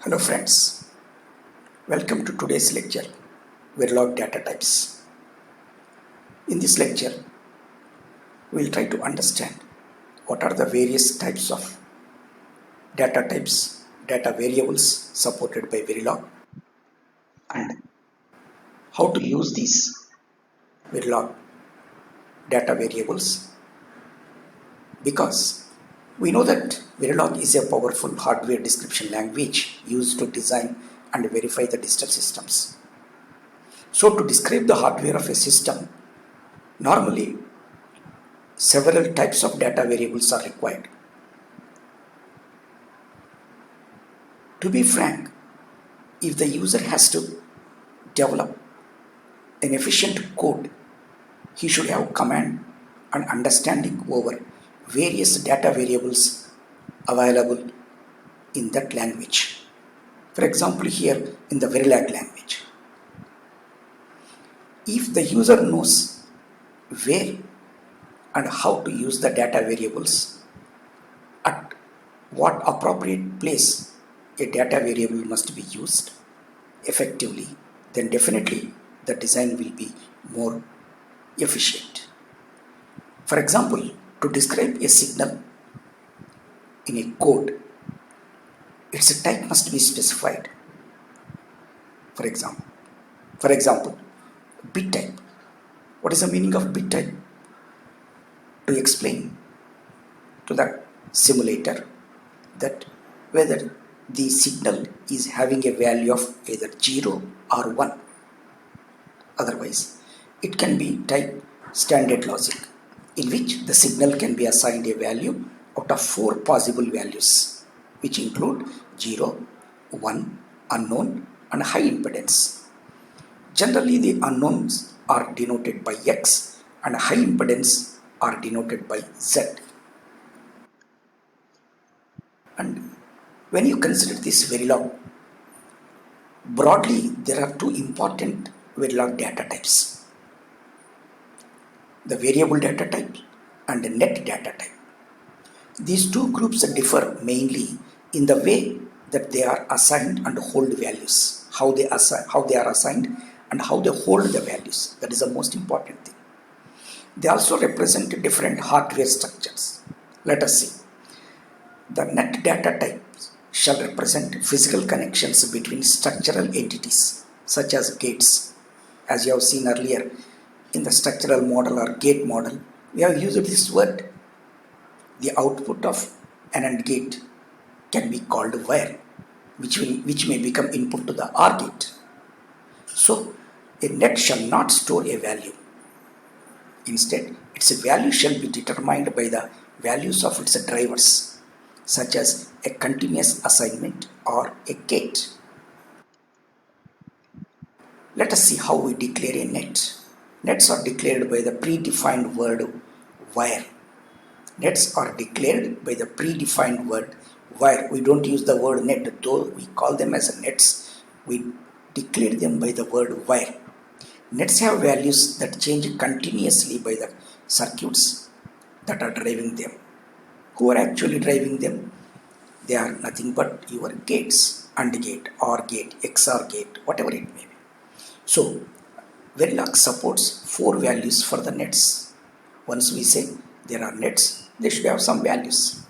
Hello friends, welcome to today's lecture, Verilog Data Types. In this lecture, we will try to understand what are the various types of data types, data variables supported by Verilog, and how to use these Verilog data variables, because we know that Verilog is a powerful hardware description language used to design and verify the digital systems. So to describe the hardware of a system, normally several types of data variables are required. To be frank, if the user has to develop an efficient code, he should have command and understanding over various data variables available in that language. For example, here in the Verilog language, if the user knows where and how to use the data variables, at what appropriate place a data variable must be used effectively, then definitely the design will be more efficient. For example, to describe a signal in a code, its type must be specified. For example, bit type. What is the meaning of bit type? To explain to the simulator that whether the signal is having a value of either 0 or 1. Otherwise, it can be type standard logic, in which the signal can be assigned a value out of 4 possible values, which include 0, 1, unknown, and high impedance. Generally, the unknowns are denoted by X and high impedance are denoted by Z. And when you consider this Verilog, broadly there are two important Verilog data types: the variable data type and the net data type. These two groups differ mainly in the way that they are assigned and hold values, how they are assigned and how they hold the values. That is the most important thing. They also represent different hardware structures. Let us see. The net data types shall represent physical connections between structural entities such as gates. As you have seen earlier in the structural model or gate model, we have used this word. The output of an AND gate can be called wire, which may become input to the OR gate. So a net shall not store a value. Instead, its value shall be determined by the values of its drivers, such as a continuous assignment or a gate. Let us see how we declare a net. Nets are declared by the predefined word wire. Nets are declared by the predefined word wire. We don't use the word net, though we call them as nets. We declare them by the word wire. Nets have values that change continuously by the circuits that are driving them. Who are actually driving them? They are nothing but your gates, AND gate, OR gate, XOR gate, whatever it may be. So, Verilog supports 4 values for the nets. Once we say there are nets, they should have some values.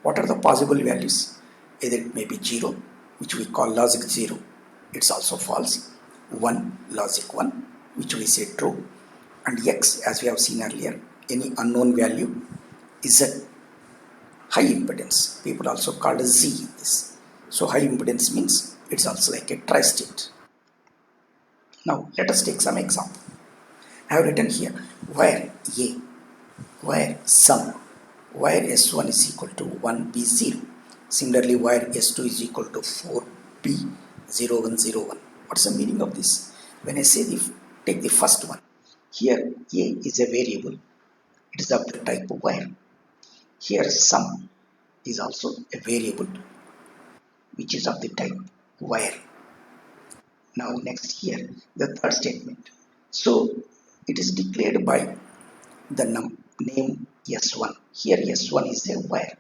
What are the possible values? Either it may be 0, which we call logic 0, it's also false. 1, logic 1, which we say true. And X, as we have seen earlier, any unknown value. Z, high impedance. People also call Z this. So high impedance means it's also like a tri-state. Now let us take some example. I have written here where A, where sum, where S1 is equal to 1B0. Similarly, where S2 is equal to 4B0101. What's the meaning of this? When I say take the first one, here A is a variable. It is of the type where. Here sum is also a variable which is of the type where. Now next here, the third statement. So it is declared by the name S1. Here S1 is a where,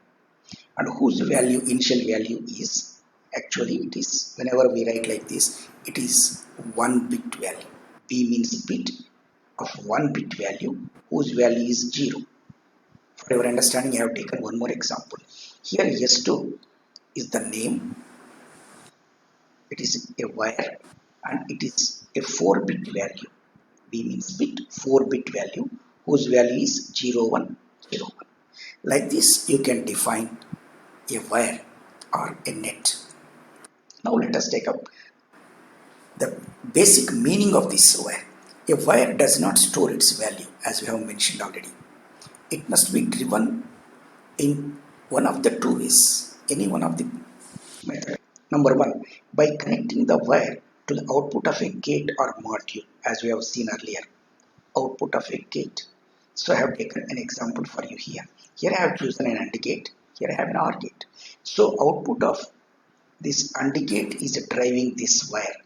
and whose initial value is Actually, it is, whenever we write like this, it is one bit value. B means bit of one bit value whose value is 0. For your understanding, I have taken one more example. Here S2 is the name, it is a wire, and it is a 4-bit value. B means bit, 4-bit value whose value is 0101. Like this, you can define a wire or a net. Now let us take up the basic meaning of this wire. A wire does not store its value, as we have mentioned already. It must be driven in one of the two ways, any one of the method. Number one, by connecting the wire to the output of a gate or module, as we have seen earlier. Output of a gate. So I have taken an example for you here. Here I have chosen an AND gate, here I have an OR gate. So output of this AND gate is driving this wire.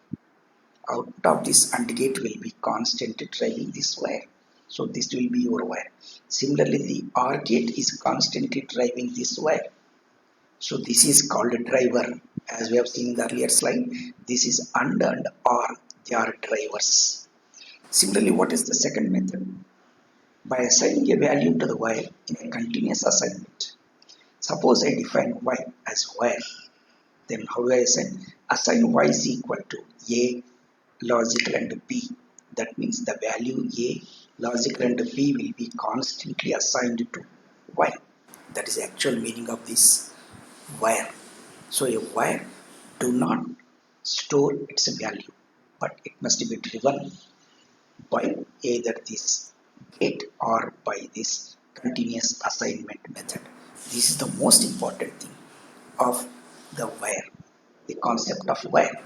Output of this AND gate will be constantly driving this wire. So this will be your wire. Similarly, the OR gate is constantly driving this wire. So this is called a driver. As we have seen in the earlier slide, this is AND and OR, they are drivers. Similarly, what is the second method? By assigning a value to the wire in a continuous assignment. Suppose I define y as wire, then how do I assign? Assign y is equal to a logical and b. That means the value a logical and b will be constantly assigned to y. That is the actual meaning of this wire. So a wire do not store its value, but it must be driven by either this gate or by this continuous assignment method. This is the most important thing of the wire, the concept of wire.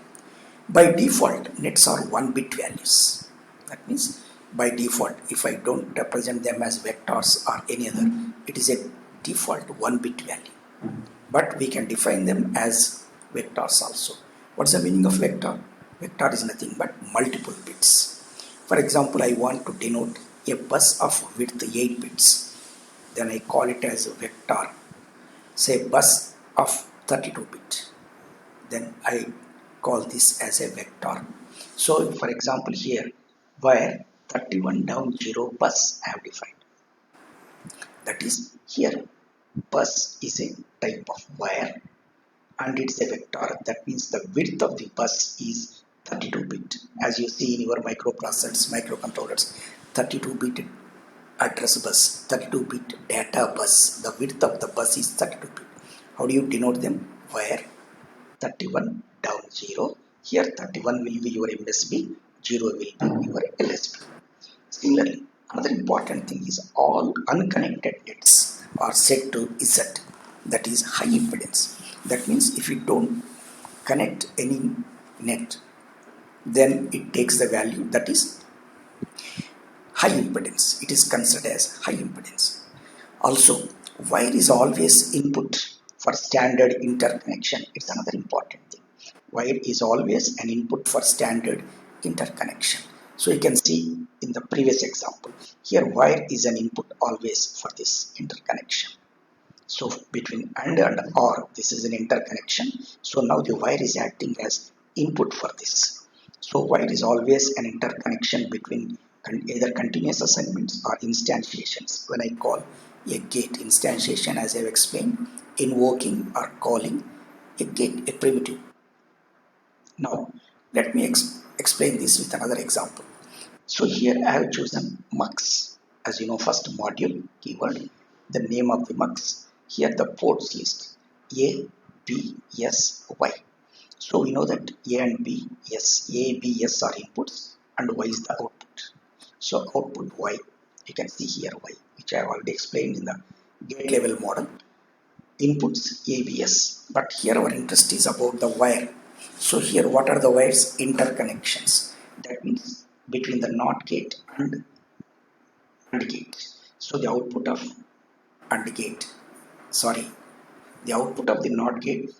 By default, nets are 1-bit values. That means by default, if I don't represent them as vectors or any other, it is a default 1-bit value. But we can define them as vectors also. What's the meaning of vector? Vector is nothing but multiple bits. For example, I want to denote a bus of width 8 bits. Then I call it as a vector. Say bus of 32 bit. Then I call this as a vector. So for example here, where 31 down 0 bus I have defined. That is here, bus is a type of wire and it's a vector. That means the width of the bus is 32-bit. As you see in your microprocessors, microcontrollers, 32-bit address bus, 32-bit data bus. The width of the bus is 32-bit. How do you denote them? Where 31 down 0. Here 31 will be your MSB, 0 will be your LSB. Similarly, another important thing is all unconnected nets are set to Z, that is high impedance. That means if you don't connect any net, then it takes the value that is high impedance. It is considered as high impedance. Also, wire is always input for standard interconnection. It's another important thing. Wire is always an input for standard interconnection. So you can see in the previous example, here wire is an input always for this interconnection. So between AND and OR, this is an interconnection. So now the wire is acting as input for this. So wire is always an interconnection between either continuous assignments or instantiations. When I call a gate instantiation, as I have explained, invoking or calling a gate, a primitive. Now let me explain this with another example. So here I have chosen mux. As you know, first module keyword, the name of the mux. Here the ports list A, B, S, Y. So we know that A and B, yes, A, B, S are inputs and Y is the output. So output Y, you can see here Y, which I have already explained in the gate level model. Inputs A, B, S. But here our interest is about the wire. So here what are the wires? Interconnections. That means between the NOT gate and AND gate. So the output of AND gate, the output of the NOT gate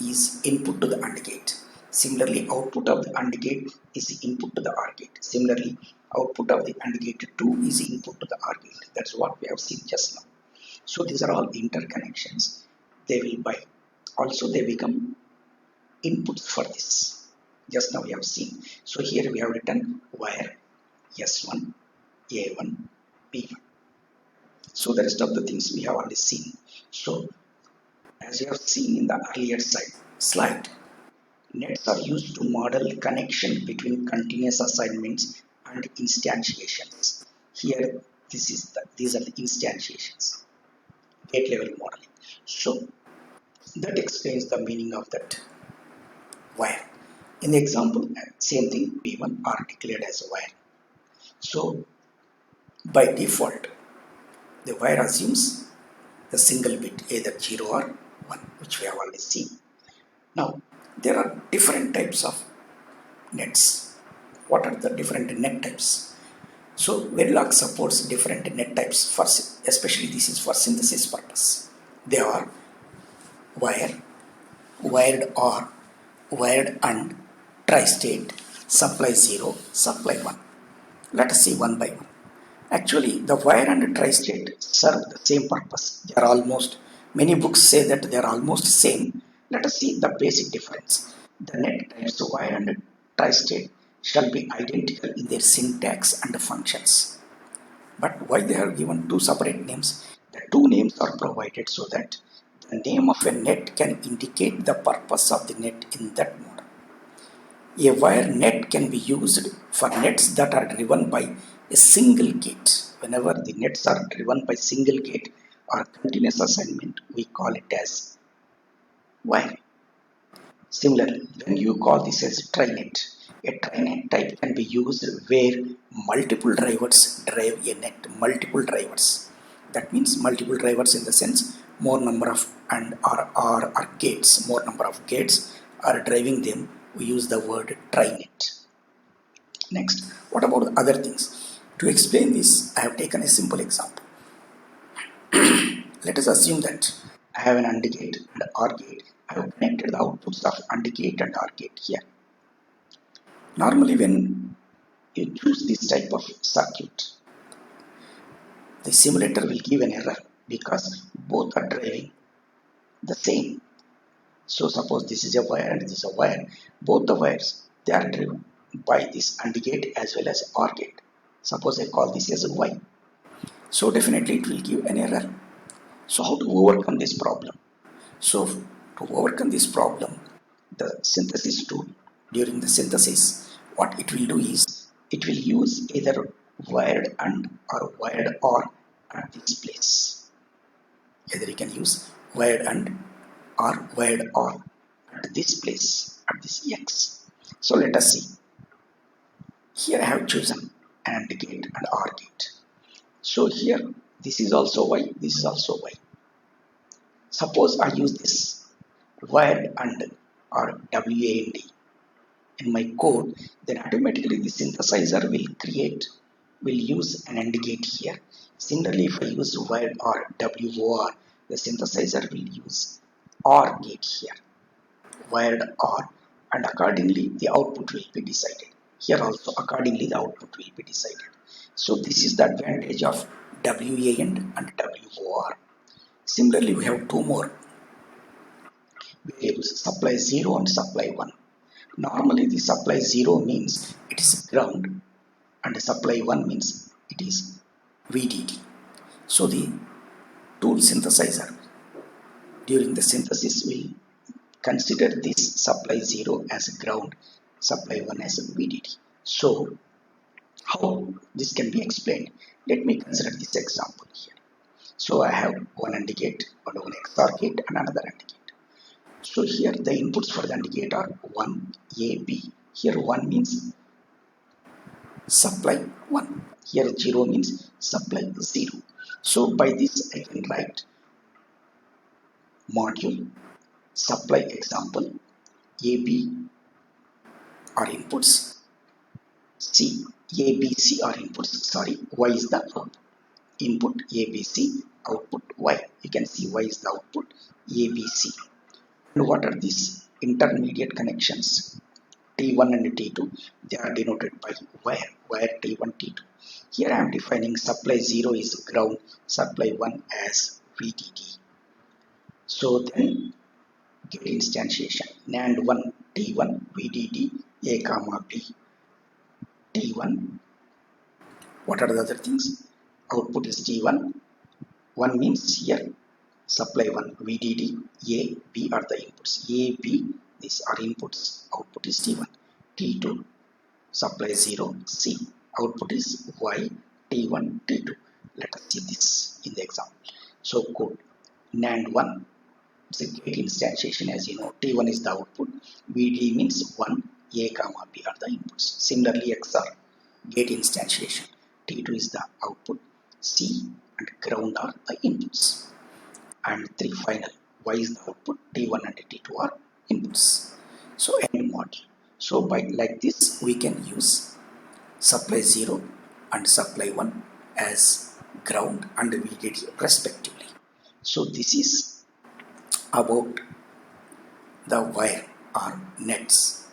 is input to the AND gate. Similarly, output of the AND gate is input to the OR gate. Similarly, output of the AND gate 2 is input to the OR gate. That's what we have seen just now. So these are all interconnections. They will by Also they become inputs for this. Just now we have seen. So here we have written wire S1, A1, B1. So the rest of the things we have already seen. So as you have seen in the earlier slide, nets are used to model connection between continuous assignments and instantiations. Here, these are the instantiations, gate level modeling. So that explains the meaning of that wire. In the example, same thing, B1 are declared as a wire. So by default, the wire assumes the single bit, either 0 or 1, which we have already seen. Now, there are different types of nets. What are the different net types? So Verilog supports different net types, for especially this is for synthesis purpose. They are wire, wired or, wired and, tri-state, supply 0, supply 1. Let us see one by one. Actually, the wire and tri-state serve the same purpose. They are almost, many books say that they are almost same. Let us see the basic difference. The net types wire and tri-state shall be identical in their syntax and functions. But why they are given two separate names? The two names are provided so that the name of a net can indicate the purpose of the net in that mode. A wire net can be used for nets that are driven by a single gate. Whenever the nets are driven by single gate or continuous assignment, we call it as wire. Similarly, when you call this as trinet, a trinet type can be used where multiple drivers drive a net, multiple drivers. That means multiple drivers in the sense more number of are gates, more number of gates are driving them. We use the word trinet. Next, what about other things? To explain this, I have taken a simple example. Let us assume that I have an AND gate and OR gate. I have connected the outputs of AND gate and OR gate here. Normally, when you choose this type of circuit, the simulator will give an error because both are driving the same. So suppose this is a wire and this is a wire. Both the wires, they are driven by this AND gate as well as OR gate. Suppose I call this as Y. So definitely it will give an error. So how to overcome this problem? So to overcome this problem, the synthesis tool, during the synthesis, what it will do is, it will use either wired AND or wired OR at this place. Either you can use wired AND or wired OR at this place, at this X. So let us see. Here I have chosen AND gate and OR gate. So here, this is also Y, this is also Y. Suppose I use this wired AND or WAND in my code, then automatically the synthesizer will use an AND gate here. Similarly, if I use wired or WOR, the synthesizer will use OR gate here, wired OR, and accordingly the output will be decided. Here also accordingly the output will be decided. So this is the advantage of WAND and WOR. Similarly, we have two more variables, supply 0 and supply 1. Normally the supply 0 means it is ground and supply 1 means it is VDD. So the tool synthesizer during the synthesis will consider this supply 0 as ground, supply 1 as VDD. So how this can be explained? Let me consider this example here. So I have one AND gate, one XOR gate and another AND gate. So here the inputs for the AND gate are 1, A, B. Here 1 means supply 1. Here 0 means supply 0. So by this I can write module supply example AB are inputs, C ABC are inputs, sorry, Y is the output. Input ABC, output Y. You can see Y is the output, ABC. And what are these intermediate connections? T1 and T2, they are denoted by wire T1, T2. Here I am defining supply 0 is ground, supply 1 as VDD. So then get instantiation. NAND 1 T1 VDD A comma B T1. What are the other things? Output is T1. 1 means here supply 1 VDD A B are the inputs. A B these are inputs. Output is T1. T2 supply 0 C. Output is Y T1 T2. Let us see this in the example. So code NAND 1. It's a gate instantiation, as you know. T1 is the output. VD means 1, A comma B are the inputs. Similarly, XOR gate instantiation. T2 is the output. C and ground are the inputs. And 3 final. Y is the output. T1 and T2 are inputs. So end module. So by like this, we can use supply 0 and supply 1 as ground and VDD respectively. So this is about the wire or nets.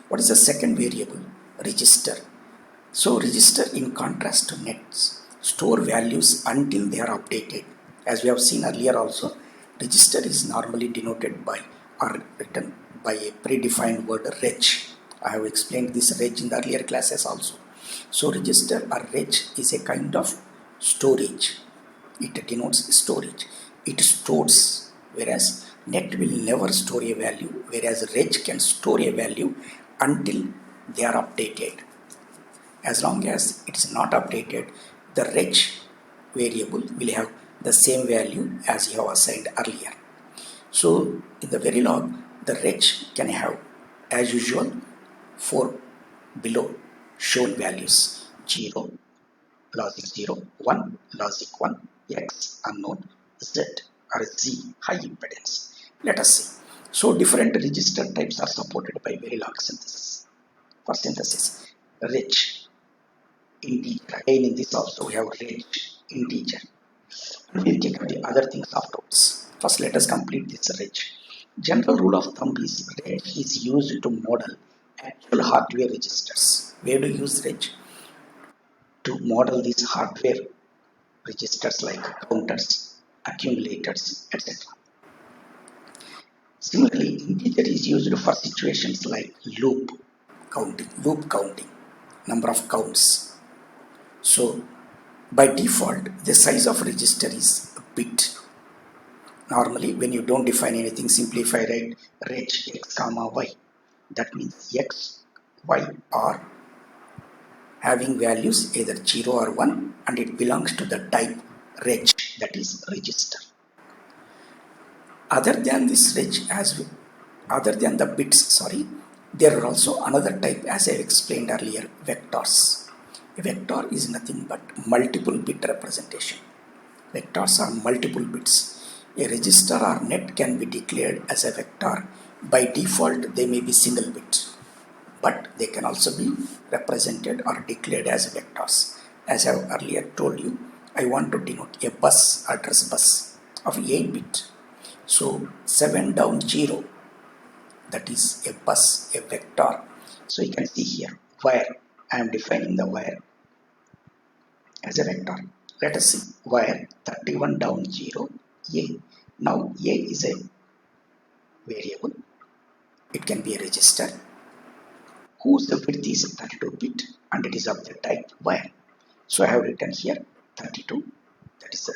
What is the second variable? Register. So register, in contrast to nets, store values until they are updated. As we have seen earlier also, register is normally denoted by or written by a predefined word reg. I have explained this reg in the earlier classes also. So register or reg is a kind of storage. It denotes storage. It stores, whereas net will never store a value, whereas reg can store a value until they are updated. As long as it is not updated, the reg variable will have the same value as you have assigned earlier. So in the Verilog, the reg can have, as usual, 4 below shown values: 0, logic 0, 1, logic 1, X unknown, Z or Z high impedance. Let us see. So different register types are supported by Verilog synthesis. For synthesis, reg integer. Again in this also we have reg integer. And we'll check out the other things afterwards. First let us complete this reg. General rule of thumb is reg is used to model actual hardware registers. Where do you use reg? To model these hardware registers like counters, accumulators, etc. Similarly, integer is used for situations like loop counting, number of counts. So by default, the size of register is a bit. Normally, when you don't define anything, simplify, write reg x comma y. That means x, y are having values either 0 or 1, and it belongs to the type reg, that is register. Other than this reg, other than the bits, there are also another type, as I explained earlier, vectors. A vector is nothing but multiple bit representation. Vectors are multiple bits. A register or net can be declared as a vector. By default, they may be single bit, but they can also be represented or declared as vectors. As I have earlier told you, I want to denote a bus, address bus of 8 bit. So 7 down 0, that is a bus, a vector. So you can see here, wire. I am defining the wire as a vector. Let us see, wire 31 down 0, A. Now A is a variable. It can be a register whose width is 32 bit and it is of the type wire. So I have written here 32, that is the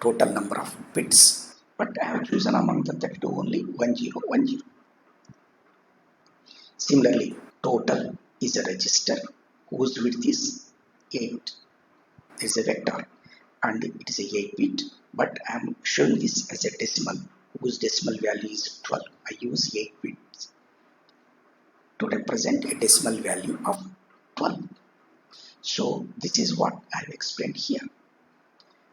total number of bits, but I have chosen among the 32 only 1010. Similarly, total is a register whose width is 8. Is a vector and it is a 8 bit, but I am showing this as a decimal whose decimal value is 12. I use 8 bits to represent a decimal value of 12. So this is what I have explained here.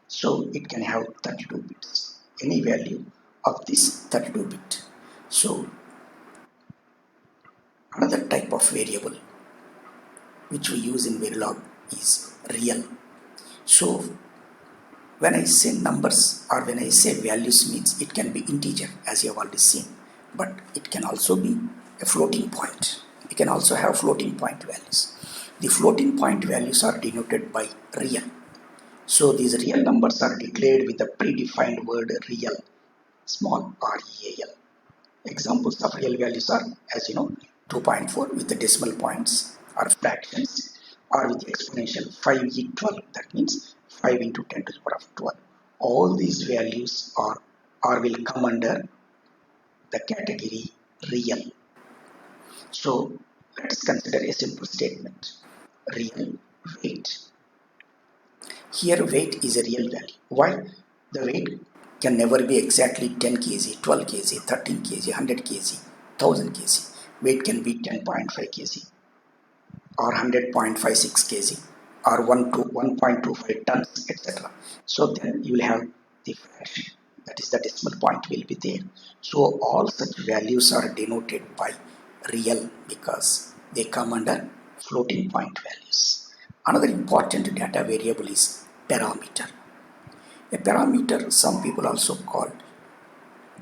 So it can have 32 bits, any value of this 32 bit. So another type of variable which we use in Verilog is real. So when I say numbers or when I say values, means it can be integer, as you have already seen, but it can also be a floating point. You can also have floating point values. The floating point values are denoted by real. So these real numbers are declared with the predefined word real, small real. Examples of real values are, as you know, 2.4 with the decimal points or fractions, or with the exponential 5e12, that means 5 into 10 to the power of 12. All these values are or will come under the category real. So let us consider a simple statement. Real weight. Here weight is a real value. Why? The weight can never be exactly 10 kg, 12 kg, 13 kg, 100 kg, 1000 kg. Weight can be 10.5 kg or 100.56 kg or 1 to 1.25 tons, etc. So then you will have the fraction, that is the decimal point will be there. So all such values are denoted by real because they come under floating point values. Another important data variable is parameter. A parameter, some people also call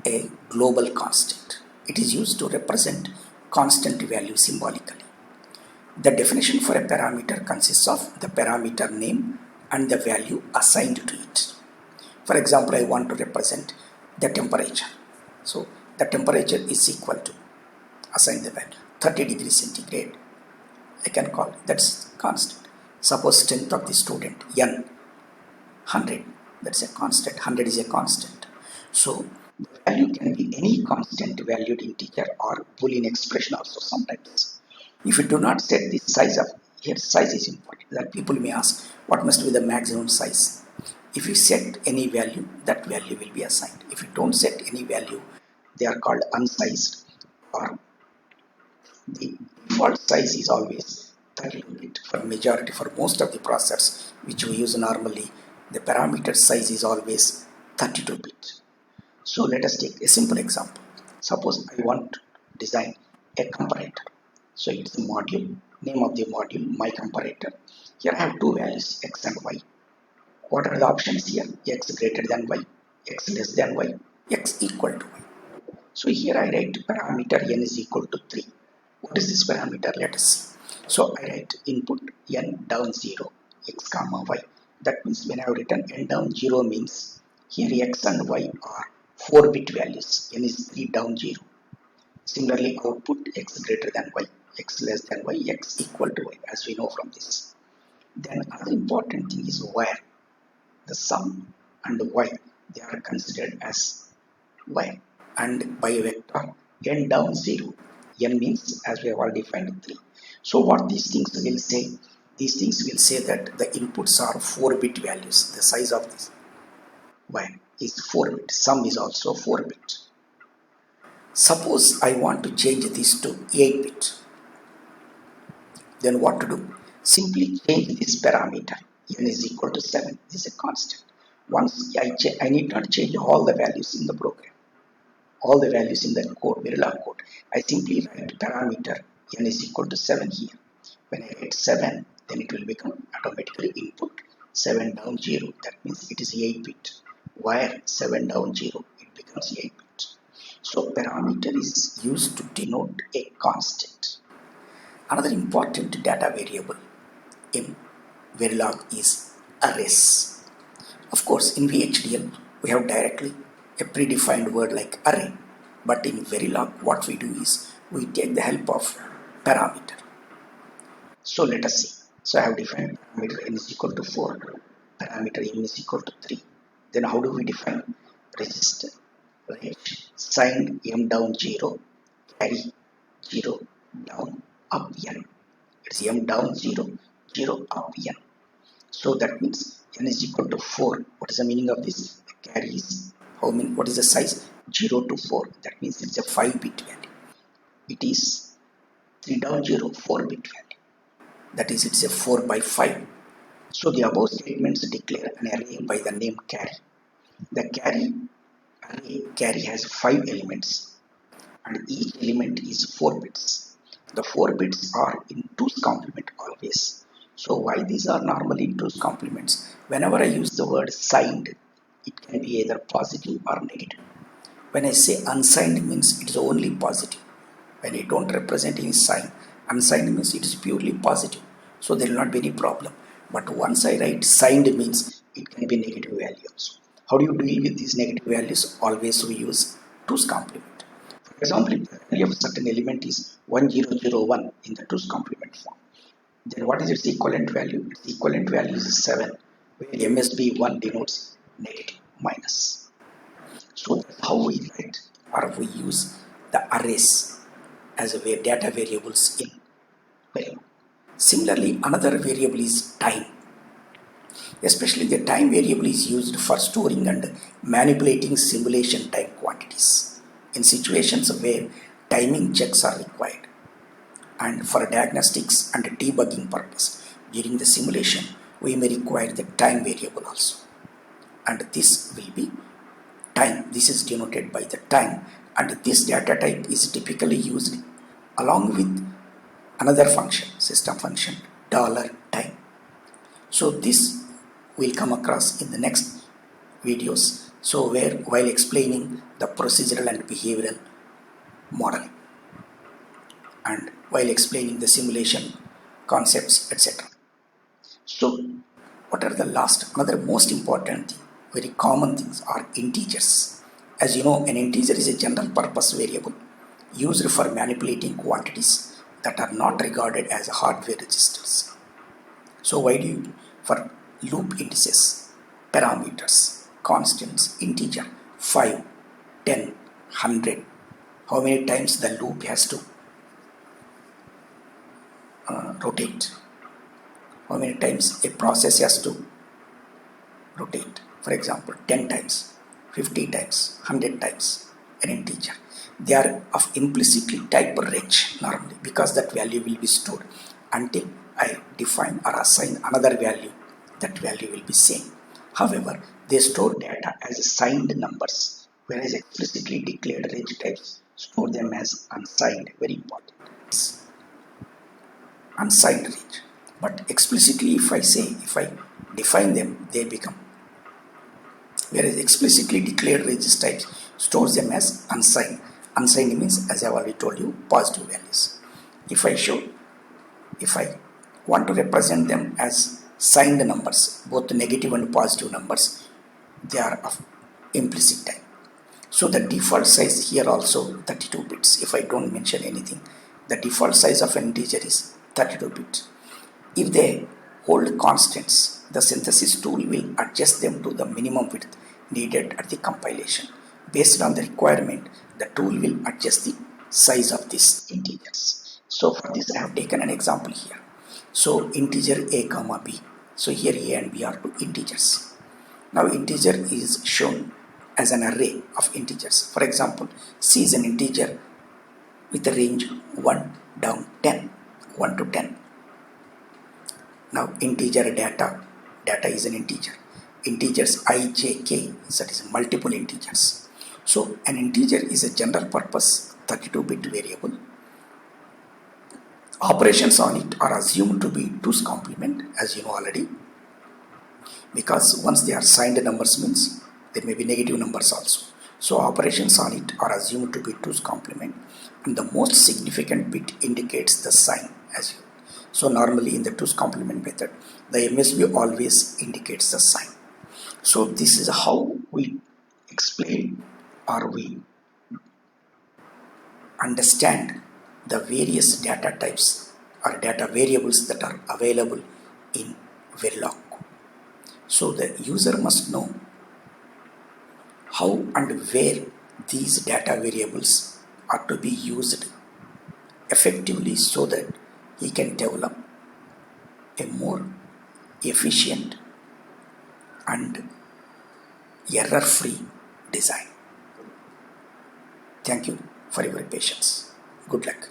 a global constant. It is used to represent constant value symbolically. The definition for a parameter consists of the parameter name and the value assigned to it. For example, I want to represent the temperature. So the temperature is equal to, assign the value, 30 degrees centigrade. I can call it, that's constant. Suppose strength of the student, N, 100, that's a constant. 100 is a constant. So the value can be any constant valued integer or Boolean expression also sometimes. If you do not set the size of, here size is important, that people may ask what must be the maximum size. If you set any value, that value will be assigned. If you don't set any value, they are called unsized, or the default size is always 32-bit for majority, for most of the processors which we use normally, the parameter size is always 32-bit. So let us take a simple example. Suppose I want to design a comparator. So it's a module, name of the module, my comparator. Here I have two values, x and y. What are the options here? X greater than y, x less than y, x equal to y. So here I write parameter n is equal to 3. What is this parameter? Let us see. So I write input n down 0, x comma y. That means when I have written n down 0 means here x and y are 4-bit values. N is 3 down 0. Similarly, output x greater than y, x less than y, x equal to y, as we know from this. Then another important thing is where. The sum and y, they are considered as y, and by vector n down 0. N means, as we have already defined, 3. So what these things will say? These things will say that the inputs are 4-bit values. The size of this y is 4-bit. Sum is also 4-bit. Suppose I want to change this to 8-bit. Then what to do? Simply change this parameter. N is equal to 7. This is a constant. Once I need not change all the values in the program, all the values in the code, Verilog code. I simply write parameter n is equal to 7 here. When I write 7, then it will become automatically input 7 down 0. That means it is 8-bit. Where 7 down 0, it becomes 8-bit. So parameter is used to denote a constant. Another important data variable in Verilog is arrays. Of course, in VHDL, we have directly a predefined word like array. But in Verilog, what we do is we take the help of parameter. So let us see. So I have defined parameter n is equal to 4, parameter m is equal to 3. Then how do we define register? Range signed m down 0, carry 0 down up n. It's m down 0, 0 up n. So that means n is equal to 4. What is the meaning of this? The carry is, what is the size? 0 to 4. That means it's a 5-bit value. It is 3 down 0, 4-bit value. That is, it's a 4 by 5. So the above statements declare an array by the name carry. The carry has 5 elements and each element is 4 bits. The 4 bits are in 2's complement always. So why these are normally in 2's complements? Whenever I use the word signed, it can be either positive or negative. When I say unsigned means it is only positive. When I don't represent any sign, unsigned means it is purely positive. So there will not be any problem. But once I write signed means it can be negative value also. How do you deal with these negative values? Always we use 2's complement. example, if the value of a certain element is 1001 in the 2's complement form, then what is its equivalent value? Its equivalent value is 7, where MSB 1 denotes negative, minus. So that's how we write or we use the arrays as a data variables in Verilog. Similarly, another variable is time. Especially the time variable is used for storing and manipulating simulation time quantities in situations where timing checks are required, and for diagnostics and debugging purpose during the simulation we may require the time variable also, and this will be time. This is denoted by the time, and this data type is typically used along with another function, system function $time. So this we'll come across in the next videos, so where while explaining the procedural and behavioral modeling and while explaining the simulation concepts, etc. So what are the last, another most important thing, very common things are integers. As you know, an integer is a general purpose variable used for manipulating quantities that are not regarded as hardware registers. So why do you, for loop indices, parameters, constants, integer, 5, 10, 100, how many times the loop has to rotate, how many times a process has to rotate. For example, 10 times, 50 times, 100 times an integer. They are of implicitly type range normally, because that value will be stored until I define or assign another value. That value will be same. However, they store data as signed numbers, whereas explicitly declared range types store them as unsigned. Very important. Unsigned range. But explicitly, if I define them, they become, whereas explicitly declared range types stores them as unsigned. Unsigned means, as I have already told you, positive values. If I want to represent them as signed numbers, both negative and positive numbers, they are of implicit type. So the default size here also 32 bits. If I don't mention anything, the default size of an integer is 32 bits. If they hold constants, the synthesis tool will adjust them to the minimum width needed at the compilation. Based on the requirement, the tool will adjust the size of these integers. So for this I have taken an example here. So integer a comma b. So here a and b are two integers. Now integer is shown as an array of integers. For example, c is an integer with a range 1 down 10, 1 to 10. Now integer data is an integer. Integers I, j, k, that is multiple integers. So an integer is a general purpose 32-bit variable. Operations on it are assumed to be 2's complement, as you know already, because once they are signed numbers means there may be negative numbers also. So operations on it are assumed to be 2's complement, and the most significant bit indicates the sign, as you. So normally in the 2's complement method, the MSB always indicates the sign. So this is how we explain or we understand the various data types or data variables that are available in Verilog. So the user must know how and where these data variables are to be used effectively, so that he can develop a more efficient and error-free design. Thank you for your patience. Good luck.